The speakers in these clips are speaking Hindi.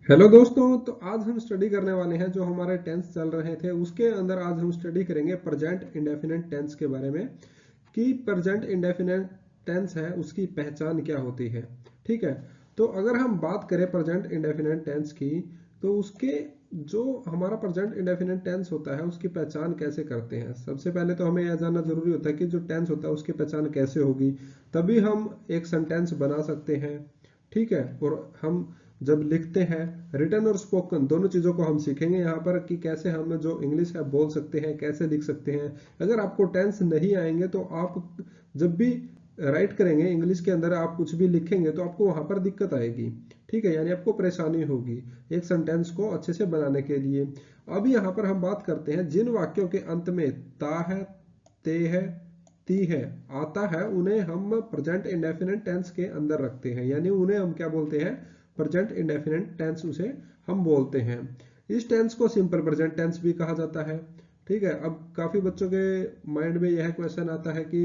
हेलो दोस्तों, तो आज हम स्टडी करने वाले हैं जो हमारे टेंस चल रहे थे उसके अंदर। आज हम स्टडी करेंगे प्रेजेंट इंडेफिनिट टेंस के बारे में कि प्रेजेंट इंडेफिनिट टेंस है उसकी पहचान क्या होती है। ठीक है, तो अगर हम बात करें प्रेजेंट इंडेफिनिट टेंस की, तो उसके जो हमारा प्रेजेंट इंडेफिनिट टेंस होता है उसकी पहचान कैसे करते हैं। सबसे पहले तो हमें यह जानना जरूरी होता है कि जो टेंस होता है उसकी पहचान कैसे होगी, तभी हम एक सेंटेंस बना सकते हैं। ठीक है, और हम जब लिखते हैं रिटन और स्पोकन दोनों चीज़ों को हम सीखेंगे यहाँ पर कि कैसे हम जो इंग्लिश है बोल सकते हैं, कैसे लिख सकते हैं। अगर आपको टेंस नहीं आएंगे तो आप जब भी राइट करेंगे इंग्लिश के अंदर, आप कुछ भी लिखेंगे तो आपको वहां पर दिक्कत आएगी। ठीक है, यानी आपको परेशानी होगी एक सेंटेंस को अच्छे से बनाने के लिए। अब यहाँ पर हम बात करते हैं जिन वाक्यों के अंत में ता है, ते है, ती है आता है, उन्हें हम प्रेजेंट इंडेफिनिट टेंस के अंदर रखते हैं, यानी उन्हें हम क्या बोलते हैं, प्रेजेंट इंडेफिनिट टेंस उसे हम बोलते हैं। इस टेंस को सिंपल प्रेजेंट टेंस भी कहा जाता है। ठीक है, अब काफी बच्चों के माइंड में यह क्वेश्चन आता है कि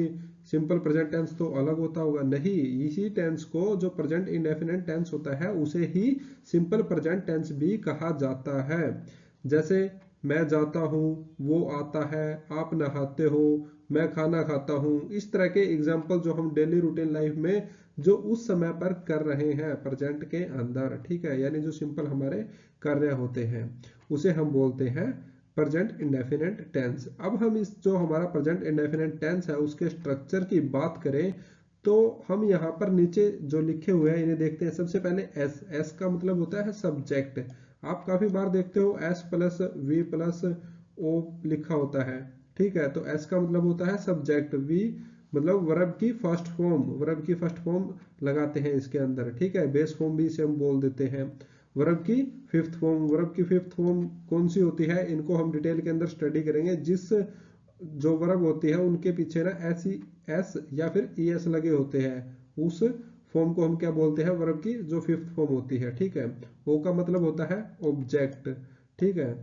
सिंपल प्रेजेंट टेंस तो अलग होता होगा। नहीं, इसी टेंस को जो प्रेजेंट इंडेफिनिट टेंस होता है उसे ही सिंपल प्रेजेंट टेंस भी कहा जाता है। जैसे मैं जाता हूँ, वो आता है, आप नहाते हो, मैं खाना खाता हूँ। इस तरह के एग्जाम्पल जो हम डेली रूटीन लाइफ में जो उस समय पर कर रहे हैं प्रेजेंट के अंदर, ठीक है, यानी जो सिंपल हमारे कार्य होते हैं उसे हम बोलते हैं प्रेजेंट इंडेफिनिट टेंस। अब हम इस जो हमारा प्रेजेंट इंडेफिनिट टेंस है उसके स्ट्रक्चर की बात करें तो हम यहाँ पर नीचे जो लिखे हुए हैं इन्हें देखते हैं। सबसे पहले एस। एस का मतलब होता है सब्जेक्ट। आप काफी बार देखते हो S plus V plus O लिखा होता है। ठीक है, तो एस का मतलब होता है सब्जेक्ट, वी मतलब वर्ब की फर्स्ट फॉर्म, वर्ब की फर्स्ट फॉर्म लगाते हैं इसके अंदर। ठीक है, बेस फॉर्म भी इसे हम बोल देते हैं। वर्ब की फिफ्थ फॉर्म, वर्ब की फिफ्थ फॉर्म कौन सी होती है इनको हम डिटेल के अंदर स्टडी करेंगे। जिस जो वर्ब होती है उनके पीछे ना एस एस या फिर ई एस लगे होते हैं, उस फॉर्म को हम क्या बोलते हैं, वर्ब की जो फिफ्थ फॉर्म होती है। ठीक है, ओ का मतलब होता है ऑब्जेक्ट। ठीक है,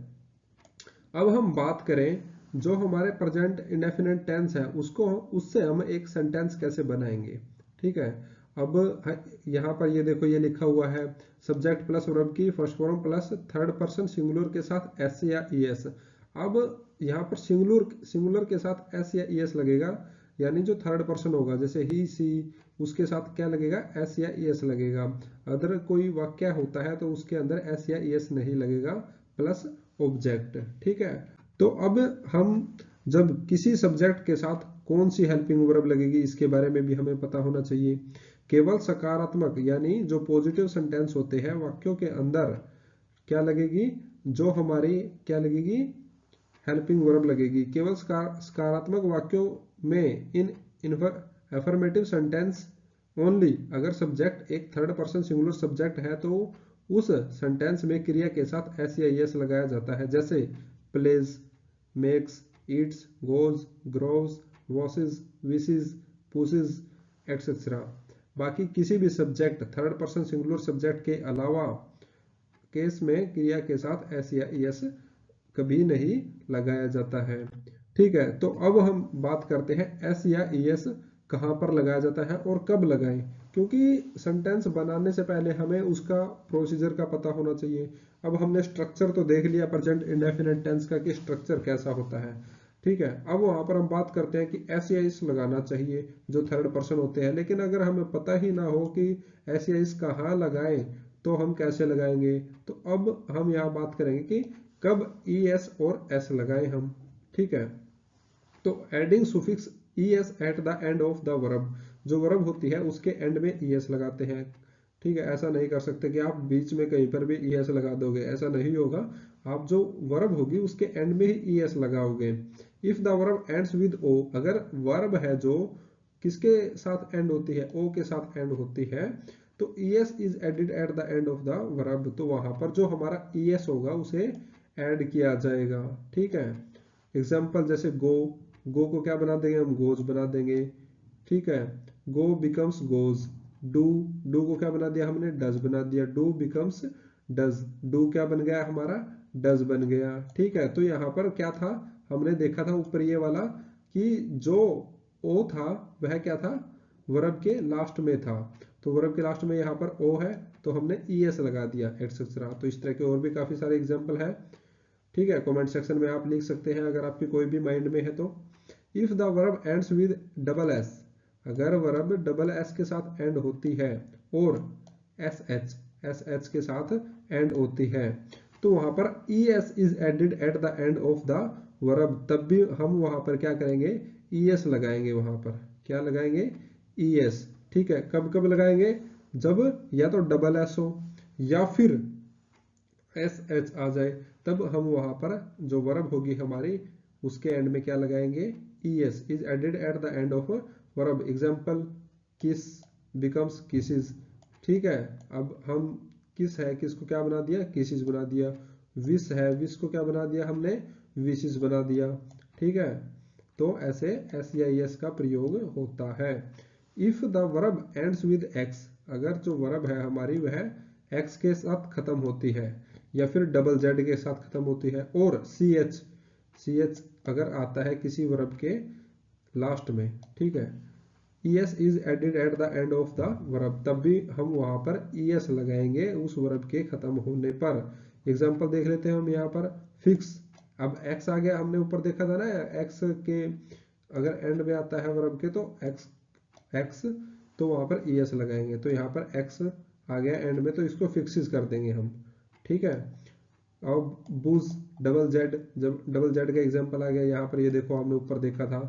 अब हम बात करें जो हमारे प्रेजेंट इंडेफिनिट टेंस है उसको, उससे हम एक सेंटेंस कैसे बनाएंगे। ठीक है, अब यहाँ पर ये देखो, ये लिखा हुआ है सब्जेक्ट प्लस वर्ब की first form plus third person singular के साथ एस या ई एस। अब यहाँ पर सिंगुलर सिंगुलर के साथ एस या ई एस लगेगा, यानी जो थर्ड पर्सन होगा जैसे ही सी, उसके साथ क्या लगेगा, एस या ई एस लगेगा। अदर कोई वाक्य होता है तो उसके अंदर एस या ई एस नहीं लगेगा, प्लस ऑब्जेक्ट। ठीक है, तो अब हम जब किसी सब्जेक्ट के साथ कौन सी हेल्पिंग वर्ब लगेगी इसके बारे में भी हमें पता होना चाहिए। केवल सकारात्मक यानी जो पॉजिटिव सेंटेंस होते हैं वाक्यों के अंदर क्या लगेगी, जो हमारी क्या लगेगी, हेल्पिंग वर्ब लगेगी। केवल सकारात्मक वाक्यों में इन एफर्मेटिव सेंटेंस ओनली, अगर सब्जेक्ट एक थर्ड पर्सन सिंगुलर सब्जेक्ट है तो उस सेंटेंस में क्रिया के साथ एस या एस लगाया जाता है। जैसे plays, makes, eats, goes, grows, washes, wishes, pushes, etcetera. बाकी किसी भी subject third person singular subject के अलावा केस में क्रिया के साथ एस या एस कभी नहीं लगाया जाता है। ठीक है, तो अब हम बात करते हैं एस या ई एस कहाँ पर लगाया जाता है और कब लगाएं, क्योंकि सेंटेंस बनाने से पहले हमें उसका प्रोसीजर का पता होना चाहिए। अब हमने स्ट्रक्चर तो देख लिया प्रेजेंट इंडेफिनिट टेंस का कि स्ट्रक्चर कैसा होता है। ठीक है, अब वहां पर हम बात करते हैं कि एस या इस लगाना चाहिए जो थर्ड पर्सन होते हैं, लेकिन अगर हमें पता ही ना हो कि एस या इस कहाँ लगाएं तो हम कैसे लगाएंगे। तो अब हम यहाँ बात करेंगे कि कब ई एस और एस लगाएं हम। ठीक है, तो adding suffix E S eight the end of the verb, जो वर्ब होती है उसके एंड में ई एस लगाते हैं। ठीक है, ऐसा नहीं कर सकते कि आप बीच में कहीं पर भी ई एस लगा दोगे, ऐसा नहीं होगा। आप जो वर्ब होगी उसके एंड में ही ई एस लगाओगे। If the verb ends with O, अगर वर्ब है जो किसके साथ एंड होती है, ओ के साथ एंड होती है, तो ई S is added eight the end of the verb, तो वहां पर जो हमारा ई एस होगा उसे ऐड किया जाएगा। ठीक है, एग्जाम्पल जैसे गो, गो को क्या बना देंगे हम, गोज बना देंगे। ठीक है, गो बिकम्स गोज। डू, डू को क्या बना दिया हमने, डज बना दिया, डू बिकम्स डज, डू क्या बन गया हमारा, डज बन गया। ठीक है, तो यहाँ पर क्या था, हमने देखा था ऊपर ये वाला कि जो ओ था वह क्या था, वर्ब के लास्ट में था। तो वर्ब के लास्ट में यहाँ पर ओ है, तो हमने ईएस लगा दिया एक्सेट्रा। तो इस तरह के और भी काफी सारे एग्जाम्पल है। ठीक है, कमेंट सेक्शन में आप लिख सकते हैं अगर आपकी कोई भी माइंड में है तो। If the verb ends with double S, अगर वर्ब डबल एस के साथ एंड होती है और एस एच के साथ एंड होती है, तो वहां पर E S is added at the end of the verb, तब भी हम वहां पर क्या करेंगे, ई एस लगाएंगे। वहां पर क्या लगाएंगे, ई एस। ठीक है, कब कब लगाएंगे, जब या तो डबल एस हो या फिर एस एच आ जाए, तब हम वहां पर जो वर्ब होगी हमारी उसके एंड में क्या लगाएंगे, E S is added at the end of verb. Example, kiss becomes kisses. ठीक है, अब हम किस है, किस को क्या बना दिया, किसेस बना दिया। विश है, विश को क्या बना दिया हमने, विशेस बना दिया। ठीक है, तो ऐसे एस या एस का प्रयोग होता है। If the verb ends with x, अगर जो वर्ब है हमारी वह एक्स के साथ खत्म होती है या फिर डबल जेड के साथ खत्म होती है, और सी एच अगर आता है किसी वर्ब के लास्ट में, ठीक है, es is added at the end of the verb, तब भी हम वहां पर es लगाएंगे उस वर्ब के खत्म होने पर। एग्जांपल देख लेते हैं हम यहाँ पर, फिक्स। अब x आ गया, हमने ऊपर देखा था ना, x के अगर एंड में आता है वर्ब के तो x तो वहां पर es लगाएंगे। तो यहाँ पर x आ गया एंड में, तो इसको फिक्सिस कर देंगे हम। ठीक है, अब बुज, डबल जेड, जब डबल जेड का एग्जांपल आ गया यहाँ पर, ये देखो हमने ऊपर देखा था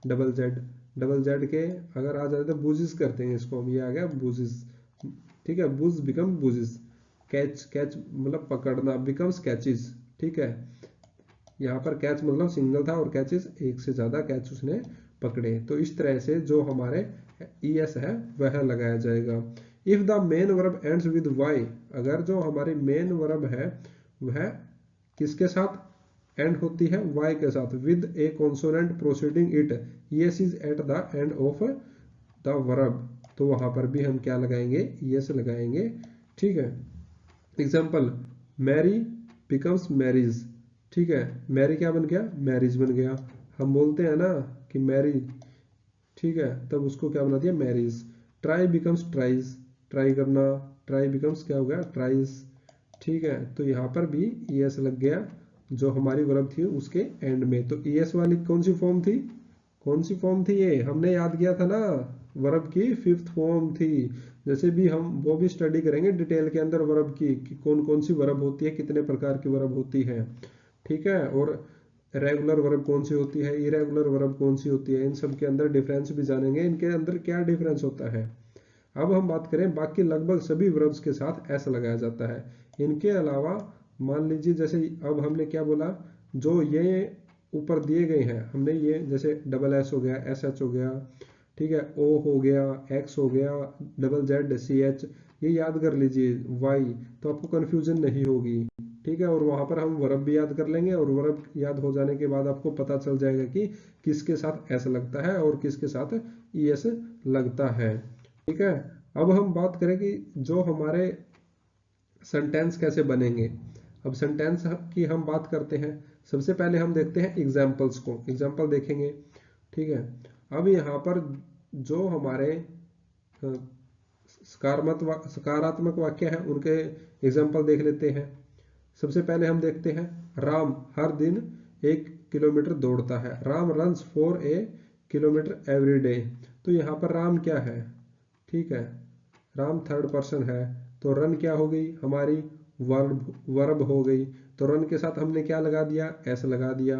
डबल जेड के अगर आ जाए तो बुजिस करते हैं इसको हम, ये आ गया बुजिस। ठीक है, बुज बिकम बुजिस। कैच मतलब पकड़ना, बिकम्स कैचिज। ठीक है, यहाँ पर कैच मतलब सिंगल था और कैचिज एक से ज्यादा कैच उसने पकड़े। तो इस तरह से जो हमारे ES है वह लगाया जाएगा। If the main verb ends with Y, अगर जो हमारी मेन वर्ब है वह किसके साथ एंड होती है, वाई के साथ, with A consonant proceeding it, ES is eight the end of the verb, तो वहां पर भी हम क्या लगाएंगे, ES लगाएंगे। ठीक है, एग्जाम्पल, मैरी बिकम्स मैरिज। ठीक है, मैरी क्या बन गया, मैरिज बन गया। हम बोलते हैं ना कि मैरी, ठीक है, तब उसको क्या बना दिया, marriage. Try becomes tries, try करना, ट्राई बिकम्स क्या हो गया, ट्राइज। ठीक है, तो यहाँ पर भी ES लग गया जो हमारी वर्ब थी उसके एंड में। तो ES वाली कौन सी फॉर्म थी, कौन सी फॉर्म थी, ये हमने याद किया था ना, वर्ब की 5th फॉर्म थी। जैसे भी हम वो भी स्टडी करेंगे डिटेल के अंदर वर्ब की, कि कौन कौन सी वर्ब होती है, कितने प्रकार की वर्ब होती है। ठीक है, और रेगुलर वर्ब कौन सी होती है, इरेगुलर वर्ब कौन सी होती है, इन सब के अंदर डिफरेंस भी जानेंगे, इनके अंदर क्या डिफरेंस होता है। अब हम बात करें, बाकी लगभग सभी वर्ब्स के साथ एस लगाया जाता है। इनके अलावा मान लीजिए, जैसे अब हमने क्या बोला, जो ये ऊपर दिए गए हैं हमने, ये जैसे डबल एस हो गया, SH हो गया, ठीक है, O हो गया, X हो गया, डबल जेड CH, ये याद कर लीजिए Y, तो आपको कंफ्यूजन नहीं होगी। ठीक है, और वहां पर हम वर्ब भी याद कर लेंगे, और वर्ब याद हो जाने के बाद आपको पता चल जाएगा कि किसके साथ S लगता है और किसके साथ ES लगता है। ठीक है, अब हम बात करें कि जो हमारे सेंटेंस कैसे बनेंगे। अब सेंटेंस की हम बात करते हैं, सबसे पहले हम देखते हैं एग्जाम्पल्स को, एग्जाम्पल देखेंगे। ठीक है, अब यहाँ पर जो हमारे सकारात्मक वाक्य है उनके एग्जाम्पल देख लेते हैं। सबसे पहले हम देखते हैं, राम हर दिन 1 किलोमीटर दौड़ता है, Ram runs for a kilometre every day. तो यहाँ पर राम क्या है, ठीक है, राम थर्ड पर्सन है, तो रन क्या हो गई हमारी, वर्ब हो गई। तो रन के साथ हमने क्या लगा दिया, एस लगा दिया।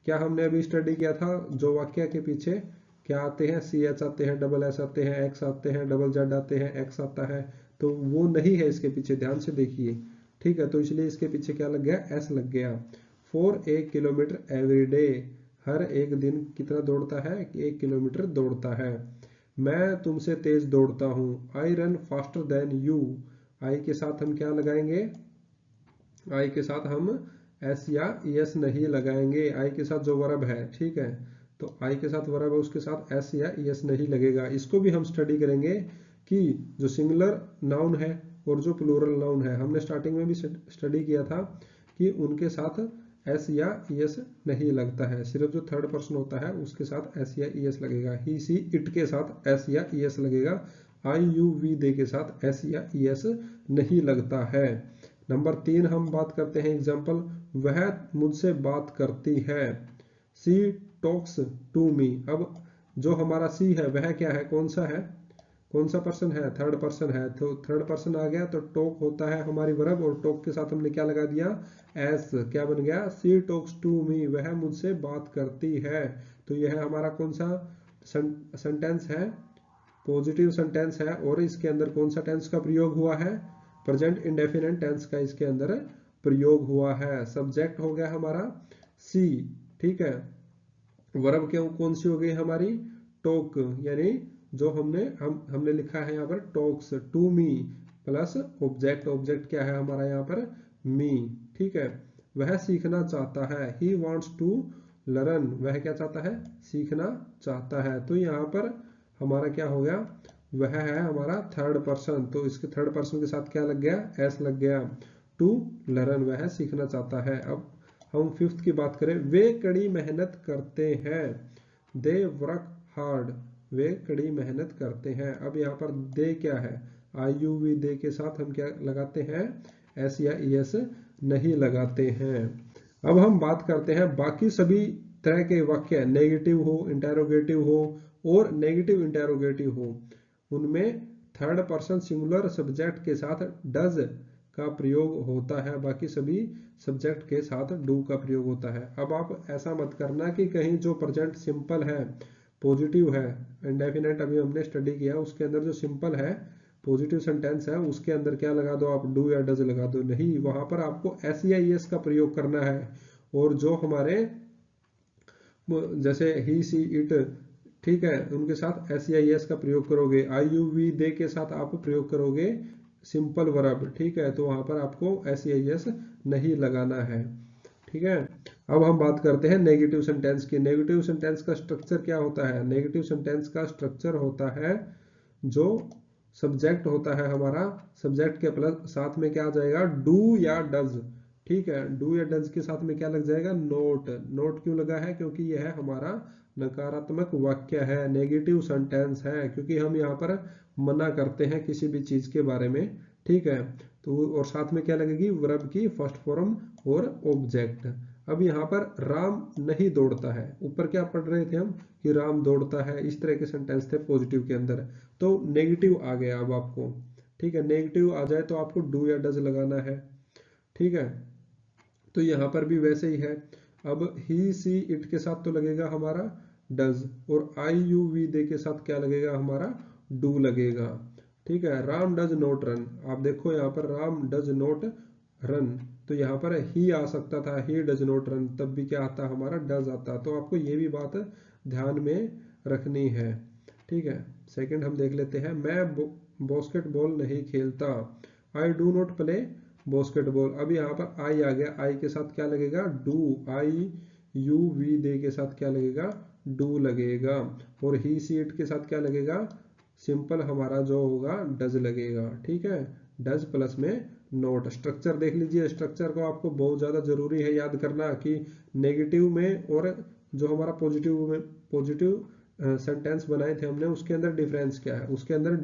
क्या हमने अभी स्टडी किया था, जो वाक्य के पीछे क्या आते हैं, CH आते हैं, डबल एस आते हैं, X आते हैं, डबल जेड आते हैं, X आता है, तो वो नहीं है इसके पीछे, ध्यान से देखिए। ठीक है, तो इसलिए इसके पीछे क्या लग गया, एस लग गया। फॉर 1 किलोमीटर एवरी डे, हर एक दिन कितना दौड़ता है, 1 किलोमीटर दौड़ता है। मैं तुमसे तेज दौड़ता हूँ, I run faster than you. I के साथ हम क्या लगाएंगे, आई के साथ हम एस या ES नहीं लगाएंगे, आई के साथ जो वर्ब है, ठीक है, तो आई के साथ वर्ब है उसके साथ एस या ES नहीं लगेगा। इसको भी हम स्टडी करेंगे कि जो सिंगुलर नाउन है और जो प्लूरल नाउन है, हमने स्टार्टिंग में भी स्टडी किया था कि उनके साथ एस या ES नहीं लगता है, सिर्फ जो थर्ड पर्सन होता है उसके साथ एस या ES लगेगा। ही सी इट के साथ एस या ES लगेगा, आई यू वी दे के साथ एस या ES नहीं लगता है। नंबर 3 हम बात करते हैं एग्जाम्पल, वह मुझसे बात करती है, सी टॉक्स टू मी। अब जो हमारा सी है वह क्या है, कौन सा है, कौन सा पर्सन है, थर्ड पर्सन है, तो थर्ड पर्सन आ गया तो टॉक होता है हमारी वर्ब, और टॉक के साथ हमने क्या लगा दिया, एस, क्या बन गया, सी टॉक्स टू मी, वह मुझसे बात करती है। तो यह हमारा कौन सा सेंटेंस है, पॉजिटिव सेंटेंस है, और इसके अंदर कौन सा टेंस का प्रयोग हुआ है, प्रेजेंट इंडेफिनिट टेंस का इसके अंदर प्रयोग हुआ है। सब्जेक्ट हो गया हमारा सी, ठीक है, वर्ब क्यों कौन सी हो गई हमारी, टॉक, यानी जो हमने लिखा है यहाँ पर talks to me plus object, object क्या है हमारा यहाँ पर, मी, ठीक है। वह सीखना चाहता है, ही वॉन्ट्स टू लर्न, वह क्या चाहता है, सीखना चाहता है। तो यहाँ पर हमारा क्या हो गया, वह है हमारा थर्ड पर्सन, तो इसके थर्ड पर्सन के साथ क्या लग गया, एस लग गया, टू लर्न, वह सीखना चाहता है। अब हम फिफ्थ की बात करें, वे कड़ी मेहनत करते हैं, दे वर्क हार्ड, वे कड़ी मेहनत करते हैं। अब यहाँ पर दे क्या है, आई यू वी, दे के साथ हम क्या लगाते हैं, एस या ई एस नहीं लगाते हैं। अब हम बात करते हैं बाकी सभी तरह के वाक्य, नेगेटिव हो, इंटेरोगेटिव हो और नेगेटिव इंटेरोगेटिव हो, उनमें थर्ड पर्सन सिंगुलर सब्जेक्ट के साथ डज का प्रयोग होता है, बाकी सभी सब्जेक्ट के साथ डू का प्रयोग होता है। अब आप ऐसा मत करना कि कहीं जो प्रेजेंट सिंपल है, पॉजिटिव है, इंडेफिनेट अभी हमने स्टडी किया, उसके अंदर जो सिंपल है पॉजिटिव सेंटेंस है उसके अंदर क्या लगा दो आप, डू या डज लगा दो, नहीं, वहां पर आपको एस या ई एस का प्रयोग करना है। और जो हमारे जैसे ही सी इट, ठीक है, उनके साथ एस या ई एस का प्रयोग करोगे, आई यू वी दे के साथ आप प्रयोग करोगे सिंपल वर्ब, ठीक है, तो वहां पर आपको एस या ई एस नहीं लगाना है, ठीक है। अब हम बात करते हैं नेगेटिव सेंटेंस की। नेगेटिव सेंटेंस का स्ट्रक्चर क्या होता है, नेगेटिव सेंटेंस का स्ट्रक्चर होता है, जो सब्जेक्ट होता है हमारा, सब्जेक्ट के प्लस साथ में क्या आ जाएगा, डू या डज, ठीक है, डू या डज के साथ में क्या लग जाएगा, नोट। नोट क्यों लगा है, क्योंकि यह हमारा नकारात्मक वाक्य है, नेगेटिव सेंटेंस है, क्योंकि हम यहाँ पर मना करते हैं किसी भी चीज के बारे में, ठीक है। तो और साथ में क्या लगेगी, वर्ब की फर्स्ट फॉर्म और ऑब्जेक्ट। अब यहाँ पर राम नहीं दौड़ता है, ऊपर क्या पढ़ रहे थे हम कि राम दौड़ता है, इस तरह के सेंटेंस थे पॉजिटिव के अंदर, तो नेगेटिव आ गया अब आपको, ठीक है, नेगेटिव आ जाए तो आपको डू या डज लगाना है, ठीक है। तो यहाँ पर भी वैसे ही है, अब ही सी इट के साथ तो लगेगा हमारा डज, और आई यू वी दे के साथ क्या लगेगा हमारा, डू लगेगा, ठीक है। राम डज नॉट रन, आप देखो यहाँ पर राम डज नॉट रन, तो यहाँ पर ही आ सकता था, ही डज नॉट रन, तब भी क्या आता हमारा, डज आता, तो आपको ये भी बात ध्यान में रखनी है, ठीक है। सेकंड हम देख लेते हैं, मैं बास्केटबॉल नहीं खेलता, I do not play basketball. अब यहाँ पर आई आ गया, आई के साथ क्या लगेगा, डू, आई यू वी दे के साथ क्या लगेगा, डू लगेगा, और ही सी इट के साथ क्या लगेगा, सिंपल हमारा जो होगा डज लगेगा, ठीक है, डज प्लस में नोट। स्ट्रक्चर देख लीजिए, स्ट्रक्चर को आपको बहुत ज्यादा जरूरी है याद करना कि नेगेटिव में और जो हमारा पॉजिटिव सेंटेंस बनाए थे हमने, उसके अंदर डिफरेंस क्या है, उसके अंदर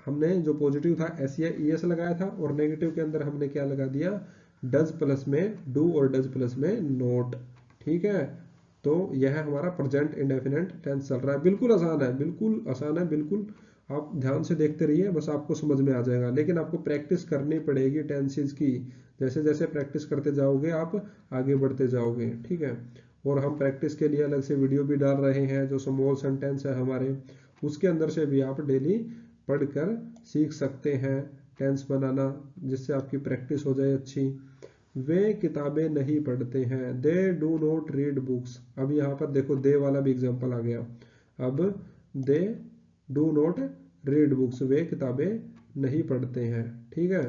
हमने जो पॉजिटिव था एस या ई एस लगाया था, और नेगेटिव के अंदर हमने क्या लगा दिया, डज प्लस में डू और डज प्लस में नोट, ठीक है। तो यह हमारा प्रेजेंट इंडेफिनिट टेंस चल रहा है, बिल्कुल आसान है, बिल्कुल आसान है, बिल्कुल आप ध्यान से देखते रहिए, बस आपको समझ में आ जाएगा, लेकिन आपको प्रैक्टिस करनी पड़ेगी टेंसेस की, जैसे जैसे प्रैक्टिस करते जाओगे आप आगे बढ़ते जाओगे, ठीक है। और हम प्रैक्टिस के लिए अलग से वीडियो भी डाल रहे हैं, जो स्मॉल सेंटेंस है हमारे, उसके अंदर से भी आप डेली पढ़कर सीख सकते हैं टेंस बनाना, जिससे आपकी प्रैक्टिस हो जाए अच्छी। वे किताबें नहीं पढ़ते हैं, दे डू नॉट रीड बुक्स। अब यहाँ पर देखो दे वाला भी एग्जाम्पल आ गया, अब they do not read books, वे किताबें नहीं पढ़ते हैं, ठीक है।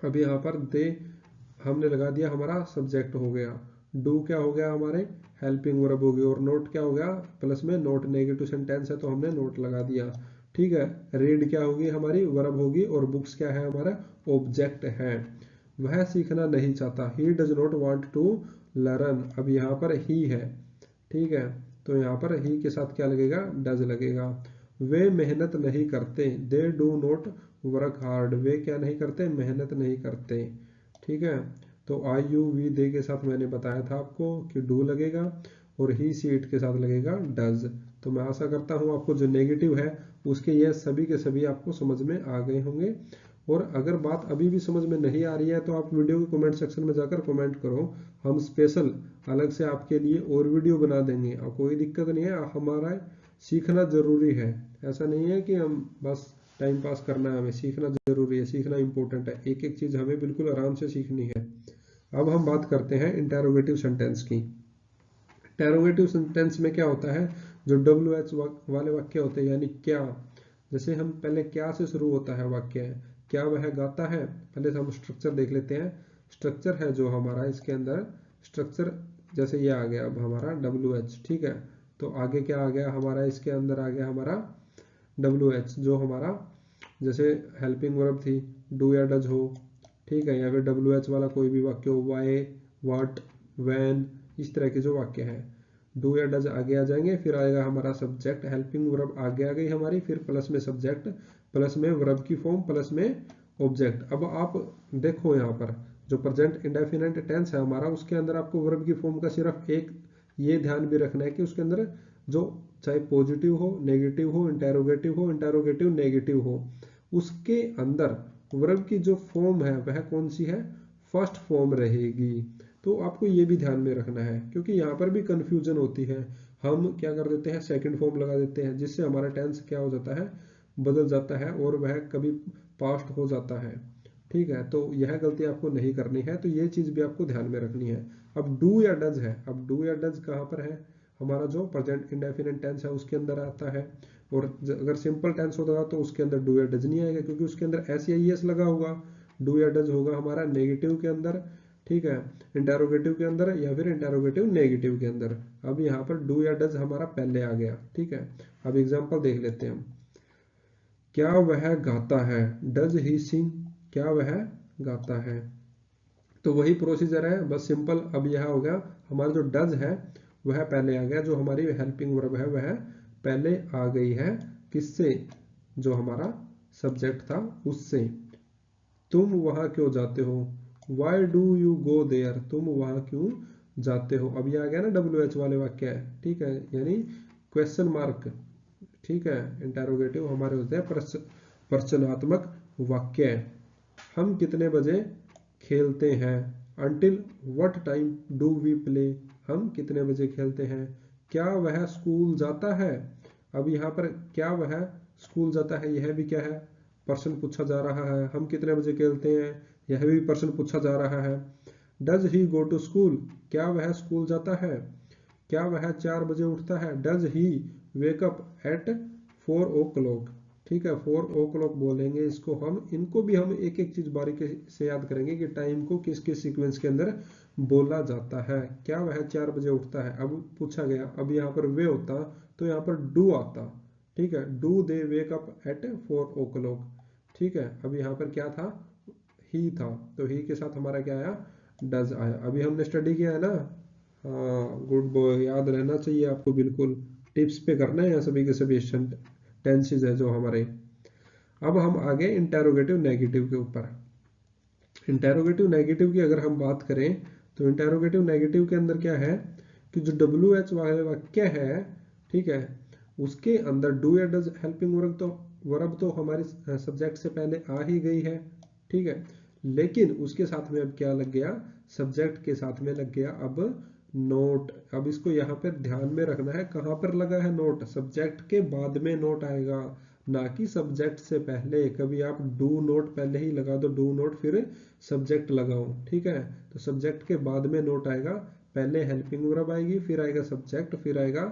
अब यहाँ पर दे हमने लगा दिया, हमारा सब्जेक्ट हो गया, डू क्या हो गया हमारे हेल्पिंग वर्ब हो गई, और नोट क्या हो गया, प्लस में नोट, नेगेटिव सेंटेंस है तो हमने नोट लगा दिया, ठीक है। रीड क्या होगी हमारी वर्ब होगी, और बुक्स क्या है हमारा ऑब्जेक्ट है। वह सीखना नहीं चाहता, he does not want to learn, अब यहाँ पर ही है, ठीक है, तो यहाँ पर ही के साथ क्या लगेगा, डज लगेगा। वे मेहनत नहीं करते, they do not work hard, वे क्या नहीं करते, मेहनत नहीं करते। ठीक है, तो आई यू वी दे के साथ मैंने बताया था आपको कि डू लगेगा, और ही सी इट के साथ लगेगा डज। तो मैं आशा करता हूँ आपको जो नेगेटिव है उसके ये सभी के सभी आपको समझ में आ गए होंगे। और अगर बात अभी भी समझ में नहीं आ रही है तो आप वीडियो के कमेंट सेक्शन में जाकर कमेंट करो, हम स्पेशल अलग से आपके लिए और वीडियो बना देंगे। और कोई दिक्कत नहीं है, हमारा सीखना जरूरी है, ऐसा नहीं है कि हम बस टाइम पास करना है, हमें सीखना जरूरी है, सीखना इंपॉर्टेंट है, एक एक चीज हमें बिल्कुल आराम से सीखनी है। अब हम बात करते हैं इंटेरोगेटिव सेंटेंस की। इंटेरोगेटिव सेंटेंस में क्या होता है, जो WH वाले वाक्य होते हैं, यानी क्या। जैसे हम पहले क्या से शुरू होता है वाक्य, क्या वह गाता है। पहले हम स्ट्रक्चर देख लेते हैं। स्ट्रक्चर है जो हमारा इसके अंदर स्ट्रक्चर, जैसे ये आ गया अब हमारा WH। ठीक है, तो आगे क्या आ गया हमारा, इसके अंदर आ गया हमारा WH, जो हमारा जैसे हेल्पिंग वर्ब थी, डू या डज हो। ठीक है, या फिर WH वाला कोई भी वाक्य हो, वाई, व्हाट, व्हेन, इस तरह के जो वाक्य है, डू या डज आगे आ जाएंगे। फिर आएगा हमारा सब्जेक्ट, हेल्पिंग वर्ब आगे आ गई हमारी, फिर प्लस में सब्जेक्ट, प्लस में वर्ब की फॉर्म, प्लस में ऑब्जेक्ट। अब आप देखो यहाँ पर जो प्रेजेंट इंडेफिनिट टेंस है हमारा, उसके अंदर आपको वर्ब की फॉर्म का सिर्फ एक ये ध्यान भी रखना है कि उसके अंदर जो चाहे पॉजिटिव हो, नेगेटिव हो, इंटेरोगेटिव नेगेटिव हो, उसके अंदर वर्ब की जो फॉर्म है वह कौन सी है, फर्स्ट फॉर्म रहेगी। तो आपको ये भी ध्यान में रखना है, क्योंकि यहाँ पर भी कंफ्यूजन होती है। हम क्या कर देते हैं, सेकंड फॉर्म लगा देते हैं, जिससे हमारा टेंस क्या हो जाता है, बदल जाता है, और वह कभी पास्ट हो जाता है। ठीक है, तो यह गलती आपको नहीं करनी है, तो ये चीज भी आपको ध्यान में रखनी है। अब डू या डज है, अब डू या डज कहाँ पर है, हमारा जो प्रेजेंट इंडेफिनिट टेंस है उसके अंदर आता है। और अगर सिंपल टेंस होता तो उसके अंदर डू या डज नहीं आएगा, क्योंकि उसके अंदर SAES लगा होगा। डू या डज होगा हमारा नेगेटिव के अंदर, ठीक है, इंटेरोगेटिव के अंदर, या फिर इंटेरोगेटिव नेगेटिव के अंदर। अब यहाँ पर डू या डज हमारा पहले आ गया। ठीक है, अब एग्जांपल देख लेते हैं हम। क्या वह गाता है, डज ही सिंग, क्या वह गाता है। तो वही प्रोसीजर है, बस सिंपल। अब यह हो गया हमारा जो डज है वह पहले आ गया, जो हमारी हेल्पिंग वर्ब है वह पहले आ गई है, किससे, जो हमारा सब्जेक्ट था उससे। तुम वहां क्यों जाते हो, why do you go there, तुम वहां क्यों जाते हो। अब ये आ गया ना WH वाले वाक्य है। ठीक है, यानी क्वेश्चन मार्क। ठीक है, इंटेरोगेटिव हमारे होते हैं प्रश्नात्मक वाक्य। हम कितने बजे खेलते हैं, until what time do we play, हम कितने बजे खेलते हैं। क्या वह स्कूल जाता है, अब यहाँ पर क्या वह स्कूल जाता है, यह भी क्या है, प्रश्न पूछा जा रहा है। हम कितने बजे खेलते हैं, यह भी प्रश्न पूछा जा रहा है। Does he go to school, क्या वह स्कूल जाता है। क्या वह 4 बजे उठता है, does he wake up at 4 o'clock। ठीक है, 4 o'clock बोलेंगे इसको हम, इनको भी हम एक एक चीज बारीकी से याद करेंगे कि टाइम को किस किस सीक्वेंस के अंदर बोला जाता है। क्या वह 4 बजे उठता है, अब पूछा गया, अब यहाँ पर वे होता तो यहाँ पर डू आता। ठीक है, do they wake up at 4 o'clock। ठीक है, अब यहाँ पर क्या था, ही था, तो ही के साथ हमारा क्या आया, डज आया। अभी हमने स्टडी किया है ना, हाँ गुड बॉय, याद रहना चाहिए आपको बिल्कुल, टिप्स पे करना है सभी के सभी टेंसेज है जो हमारे। अब हम आगे इंटेरोगेटिव नेगेटिव के ऊपर। इंटेरोगेटिव नेगेटिव की अगर हम बात करें तो इंटेरोगेटिव नेगेटिव के अंदर क्या है कि जो WH वाले वाक्य है, ठीक है, उसके अंदर डू या डज हेल्पिंग वर्ब तो हमारे सब्जेक्ट से पहले आ ही गई है। ठीक है, लेकिन उसके साथ में अब क्या लग गया, सब्जेक्ट के साथ में लग गया अब नोट। अब इसको यहाँ पर ध्यान में रखना है, कहाँ पर लगा है नोट, सब्जेक्ट के बाद में नोट आएगा, ना कि सब्जेक्ट से पहले। कभी आप डू नोट पहले ही लगा दो, डू नोट फिर सब्जेक्ट लगाओ। ठीक है, तो सब्जेक्ट के बाद में नोट आएगा, पहले हेल्पिंग वर्ब आएगी, फिर आएगा सब्जेक्ट, फिर आएगा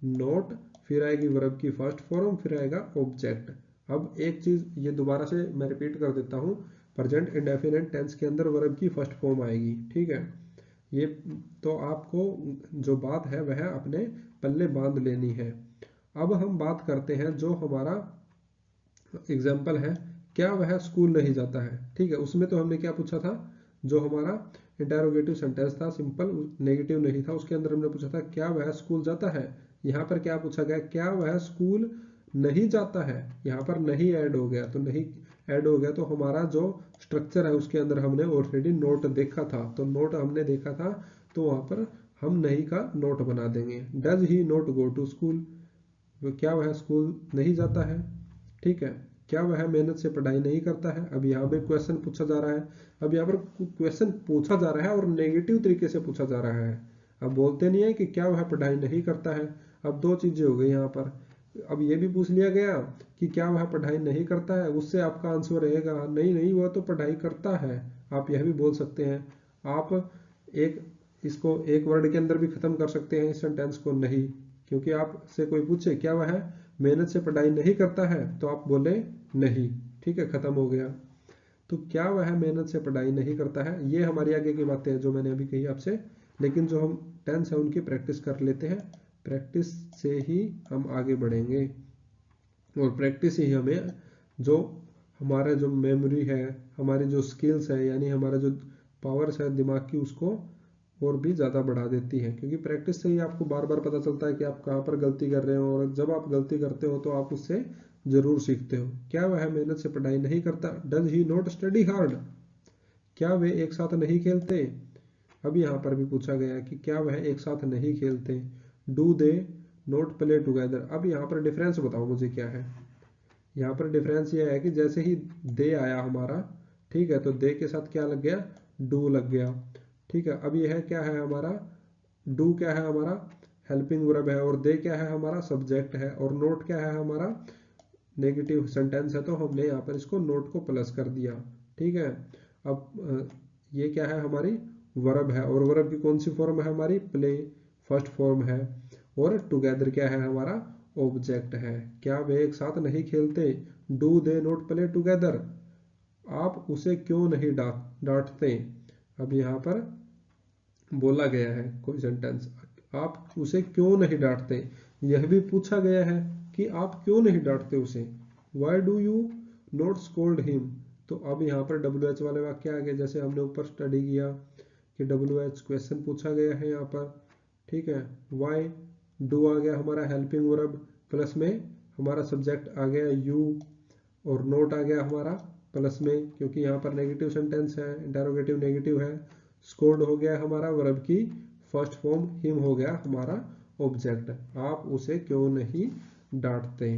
नोट, फिर आएगी वर्ब की फर्स्ट फॉर्म, फिर आएगा ऑब्जेक्ट। अब एक चीज ये दोबारा से मैं रिपीट कर देता हूँ, प्रेजेंट इंडेफिनिट टेंस के अंदर वर्ब की फर्स्ट फॉर्म आएगी। ठीक है, ये तो आपको जो बात है वह अपने पल्ले बांध लेनी है। अब हम बात करते हैं जो हमारा एग्जाम्पल है, क्या वह स्कूल नहीं जाता है। ठीक है, उसमें तो हमने क्या पूछा था, जो हमारा इंटेरोगेटिव सेंटेंस था, सिंपल नेगेटिव नहीं था, उसके अंदर हमने पूछा था क्या वह स्कूल जाता है। यहाँ पर क्या पूछा गया, क्या वह स्कूल नहीं जाता है, यहाँ पर नहीं ऐड हो गया, तो नहीं ऐड हो गया, तो हमारा जो स्ट्रक्चर है उसके अंदर हमने ऑलरेडी नोट देखा था, तो नोट हमने देखा था, तो वहां पर हम नहीं का नोट बना देंगे। Does he not go to school, क्या वह स्कूल नहीं जाता है। ठीक है, क्या वह मेहनत से पढ़ाई नहीं करता है। अब यहाँ पे क्वेश्चन पूछा जा रहा है, अब यहाँ पर क्वेश्चन पूछा जा रहा है और नेगेटिव तरीके से पूछा जा रहा है। अब बोलते नहीं है कि क्या वह पढ़ाई नहीं करता है। अब दो चीजें हो गई यहाँ पर। अब ये भी पूछ लिया गया कि क्या वह पढ़ाई नहीं करता है, उससे आपका आंसर रहेगा नहीं नहीं वह तो पढ़ाई करता है। आप यह भी बोल सकते हैं। आप एक इसको एक वर्ड के अंदर भी खत्म कर सकते हैं इस सेंटेंस को, नहीं, क्योंकि आपसे कोई पूछे क्या वह मेहनत से पढ़ाई नहीं करता है, तो आप बोले नहीं। ठीक है, खत्म हो गया। तो क्या वह मेहनत से पढ़ाई नहीं करता है, ये हमारी आगे की बातें हैं जो मैंने अभी कही आपसे। लेकिन जो हम टेंस है उनकी प्रैक्टिस कर लेते हैं, प्रैक्टिस से ही हम आगे बढ़ेंगे, और प्रैक्टिस ही हमें जो हमारा जो मेमोरी है, हमारी जो स्किल्स है, यानी हमारा जो पावर्स है दिमाग की, उसको और भी ज़्यादा बढ़ा देती है। क्योंकि प्रैक्टिस से ही आपको बार बार पता चलता है कि आप कहाँ पर गलती कर रहे हो, और जब आप गलती करते हो तो आप उससे जरूर सीखते हो। क्या वह मेहनत से पढ़ाई नहीं करता, does he not study hard, क्या वे एक साथ नहीं खेलते। अब यहाँ पर भी पूछा गया कि क्या वह एक साथ नहीं खेलते, do they not play together. अब यहाँ पर डिफरेंस बताओ मुझे क्या है। यहाँ पर डिफरेंस ये है कि जैसे ही दे आया हमारा, ठीक है, तो दे के साथ क्या लग गया, डू लग गया। ठीक है, अब यह क्या है हमारा, डू क्या है हमारा हेल्पिंग वर्ब है, और दे क्या है हमारा सब्जेक्ट है, और नोट क्या है हमारा नेगेटिव सेंटेंस है, तो हमने यहाँ पर इसको नोट को प्लस कर दिया। ठीक है, अब ये क्या है हमारी वर्ब है, और वर्ब की कौन सी फॉर्म है हमारी, प्ले, फर्स्ट फॉर्म है, और टुगेदर क्या है हमारा ऑब्जेक्ट है। क्या वे एक साथ नहीं खेलते, do they not play together, आप उसे क्यों नहीं डांटते। अब यहाँ पर बोला गया है कोई सेंटेंस, आप उसे क्यों नहीं डांटते, यह भी पूछा गया है कि आप क्यों नहीं डांटते उसे, Y do you not scold him. तो अब यहाँ पर WH वाले वाक्य आ गए, जैसे हमने ऊपर स्टडी किया कि WH क्वेश्चन पूछा गया है यहाँ पर। ठीक है, वाई, डू आ गया हमारा हेल्पिंग वर्ब, प्लस में हमारा सब्जेक्ट आ गया यू, और नोट आ गया हमारा प्लस में, क्योंकि यहाँ पर नेगेटिव सेंटेंस है, इंटरोगेटिव नेगेटिव है। स्कोल्ड हो गया हमारा वर्ब की फर्स्ट फॉर्म, हिम हो गया हमारा ऑब्जेक्ट, आप उसे क्यों नहीं डांटते।